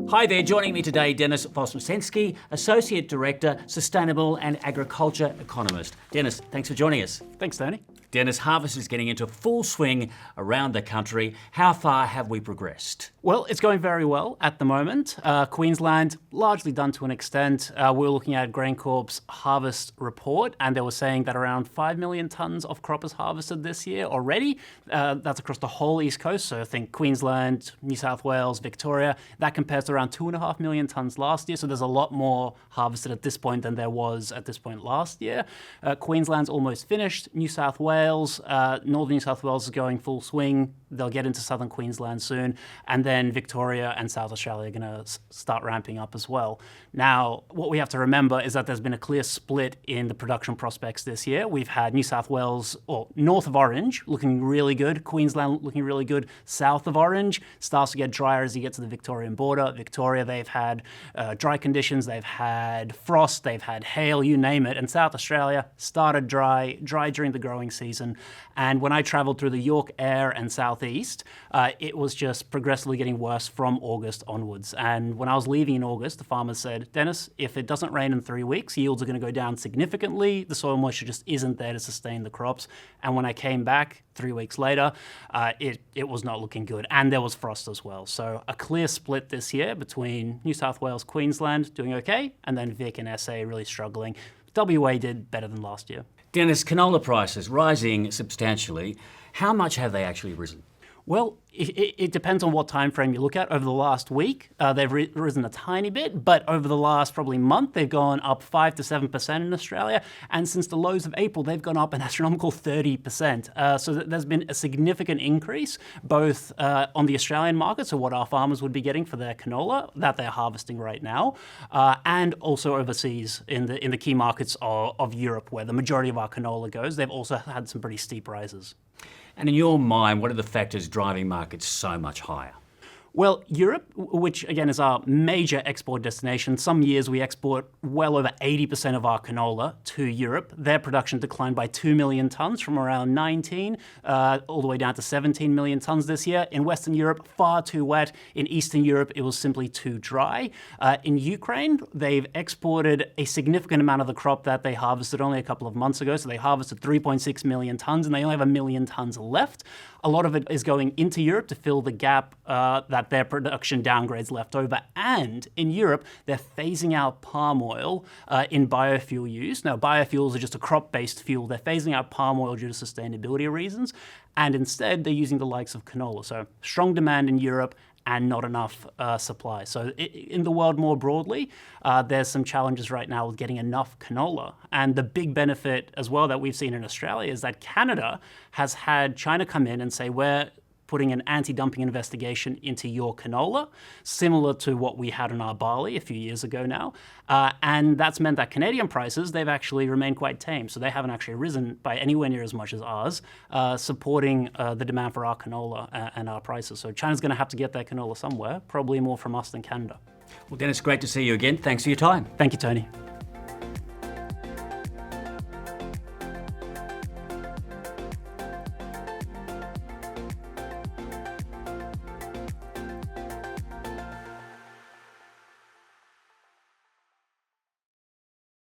Hi there, joining me today, Dennis Voznesenski, Associate Director, Sustainable and Agriculture Economist. Dennis, thanks for joining us. Thanks, Tony. Dennis, harvest is getting into full swing around the country. How far have we progressed? Well, it's going very well at the moment. Queensland, largely done to an extent. We're looking at GrainCorp's harvest report, and they were saying that around 5 million tonnes of crop is harvested this year already. That's across the whole East Coast, so I think Queensland, New South Wales, Victoria. That compares to around 2.5 million tonnes last year, so there's a lot more harvested at this point than there was at this point last year. Queensland's almost finished. New South Wales, Northern New South Wales is going full swing. They'll get into southern Queensland soon. And then Victoria and South Australia are going to start ramping up as well. Now, what we have to remember is that there's been a clear split in the production prospects this year. We've had New South Wales, or north of Orange, looking really good. Queensland looking really good. South of Orange starts to get drier as you get to the Victorian border. Victoria, they've had dry conditions. They've had frost. They've had hail, you name it. And South Australia started dry during the growing season. And when I traveled through the York, Eyre and Southeast, it was just progressively getting worse from August onwards. And when I was leaving in August, the farmers said, Dennis, if it doesn't rain in 3 weeks, yields are going to go down significantly. The soil moisture just isn't there to sustain the crops. And when I came back 3 weeks later, it was not looking good. And there was frost as well. So a clear split this year between New South Wales, Queensland doing okay, and then Vic and SA really struggling. WA did better than last year. Dennis, canola prices rising substantially. How much have they actually risen? Well, it depends on what time frame you look at. Over the last week, they've risen a tiny bit, but over the last probably month, they've gone up 5 to 7% in Australia. And since the lows of April, they've gone up an astronomical 30%. So there's been a significant increase, both on the Australian market, so what our farmers would be getting for their canola that they're harvesting right now, and also overseas in the key markets of Europe, where the majority of our canola goes. They've also had some pretty steep rises. And in your mind, what are the factors driving markets so much higher? Well, Europe, which again is our major export destination, some years we export well over 80% of our canola to Europe. Their production declined by 2 million tonnes from around 19 all the way down to 17 million tonnes this year. In Western Europe, far too wet. In Eastern Europe, it was simply too dry. In Ukraine, they've exported a significant amount of the crop that they harvested only a couple of months ago. So they harvested 3.6 million tonnes and they only have 1 million tonnes left. A lot of it is going into Europe to fill the gap that their production downgrades left over. And in Europe, they're phasing out palm oil in biofuel use. Now, biofuels are just a crop-based fuel. They're phasing out palm oil due to sustainability reasons. And instead, they're using the likes of canola. So strong demand in Europe and not enough supply. So in the world more broadly, there's some challenges right now with getting enough canola. And the big benefit as well that we've seen in Australia is that Canada has had China come in and say, we're putting an anti-dumping investigation into your canola, similar to what we had in our barley a few years ago now. And that's meant that Canadian prices, they've actually remained quite tame. So they haven't actually risen by anywhere near as much as ours, supporting the demand for our canola and our prices. So China's going to have to get their canola somewhere, probably more from us than Canada. Well, Dennis, great to see you again. Thanks for your time. Thank you, Tony.